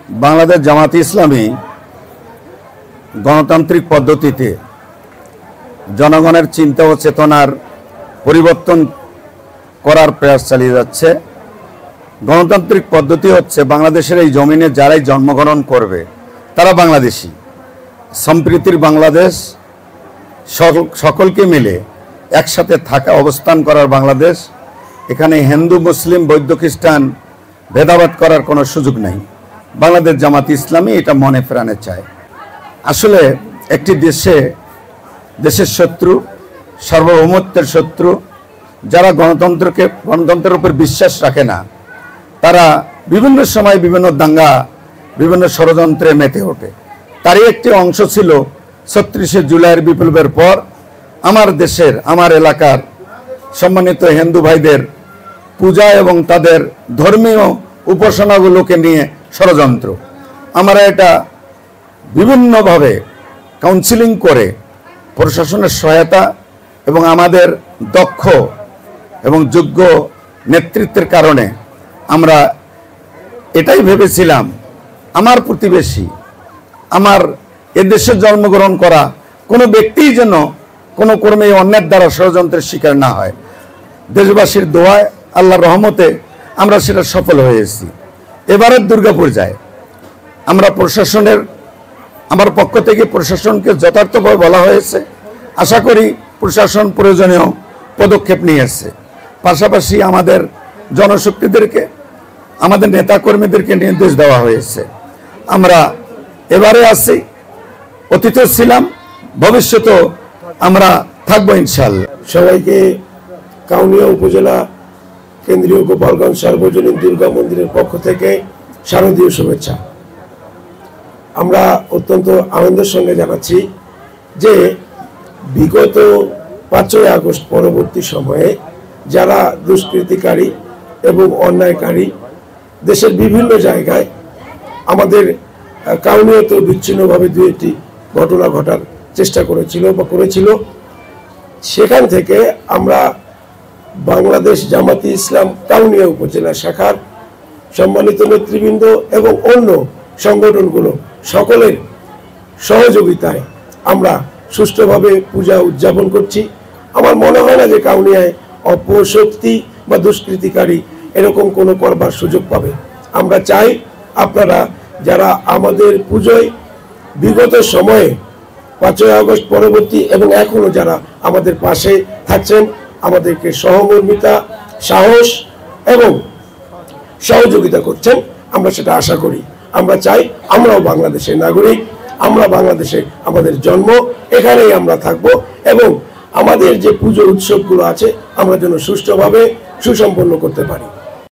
বাংলাদেশ জামাত ইসলামী গণতান্ত্রিক পদ্ধতিতে জনগণের চিন্তা ও চেতনার পরিবর্তন করার প্রয়াস চালিয়ে যাচ্ছে। গণতান্ত্রিক পদ্ধতি হচ্ছে বাংলাদেশের এই জমিনে যারাই জন্মগ্রহণ করবে তারা বাংলাদেশী, সম্প্রীতির বাংলাদেশ, সকলকে মিলে একসাথে থাকা অবস্থান করার বাংলাদেশ। এখানে হিন্দু মুসলিম বৌদ্ধ খ্রিস্টান ভেদাভেদ করার কোনো সুযোগ নেই। বাংলাদেশ জামাত ইসলামী এটা মনে প্রাণে চায়। আসলে একটি দেশের শত্রু, সার্বভৌমত্বের শত্রু, যারা গণতন্ত্রের উপর বিশ্বাস রাখে না, তারা বিভিন্ন সময় বিভিন্ন দাঙ্গা, বিভিন্ন ষড়যন্ত্রে মেতে ওঠে। তারই একটি অংশ ছিল ৩৬শে জুলাইয়ের বিপ্লবের পর আমার দেশের, আমার এলাকার সম্মানিত হিন্দু ভাইদের পূজা এবং তাদের ধর্মীয় উপাসনাগুলোকে নিয়ে ষড়যন্ত্র। আমরা এটা বিভিন্নভাবে কাউন্সিলিং করে প্রশাসনের সহায়তা এবং আমাদের দক্ষ এবং যোগ্য নেতৃত্বের কারণে আমরা এটাই ভেবেছিলাম, আমার প্রতিবেশী, আমার এদেশে জন্মগ্রহণ করা কোনো ব্যক্তিই যেন কোনো কর্মে অন্যের দ্বারা ষড়যন্ত্রের শিকার না হয়। দেশবাসীর দোয়ায়, আল্লাহর রহমতে আমরা সেটা সফল হয়েছি। এবারের দুর্গাপূজায় আমরা আমার পক্ষ থেকে প্রশাসনকে যথার্থভাবে বলা হয়েছে। আশা করি প্রশাসন প্রয়োজনীয় পদক্ষেপ নিয়েছে। পাশাপাশি আমাদের জনশক্তিদেরকে, আমাদের নেতাকর্মীদেরকে নির্দেশ দেওয়া হয়েছে। আমরা এবারে আছি, অতীতে ছিলাম, ভবিষ্যতেও আমরা থাকবো ইনশাআল্লাহ। সবাইকে কাউনিয়া উপজেলা কেন্দ্রীয় গোপালগঞ্জ সার্বজনীন দুর্গা মন্দিরের পক্ষ থেকে শারদীয় শুভেচ্ছা। আমরা অত্যন্ত আনন্দের সঙ্গে জানাচ্ছি যে বিগত ৫ই আগস্ট পরবর্তী সময়ে যারা দুষ্কৃতিকারী এবং অন্যায়কারী দেশের বিভিন্ন জায়গায় আমাদের কাউনিয়াতে বিচ্ছিন্নভাবে দু একটি ঘটনা ঘটার চেষ্টা করেছিল, সেখান থেকে আমরা বাংলাদেশ জামাতি ইসলাম কাউনিয়া উপজেলা শাখার সম্মানিত নেতৃবৃন্দ এবং অন্য সংগঠনগুলো সকলের সহযোগিতায় আমরা সুষ্ঠুভাবে পূজা উদযাপন করছি। আমার মনে হয় না যে কাউনিয়ায় অপশক্তি বা দুষ্কৃতিকারী এরকম কোনো করবার সুযোগ পাবে। আমরা চাই আপনারা যারা আমাদের পুজোয় বিগত সময়ে ৫ই আগস্ট পরবর্তী এবং এখনো যারা আমাদের পাশে থাকছেন, আমাদেরকে সহমর্মিতা, সাহস এবং সহযোগিতা করছেন, আমরা সেটা আশা করি। আমরা চাই আমরাও বাংলাদেশের নাগরিক, আমরা বাংলাদেশে আমাদের জন্ম, এখানেই আমরা থাকব এবং আমাদের যে পুজো উৎসবগুলো আছে আমরা যেন সুষ্ঠুভাবে সুসম্পন্ন করতে পারি।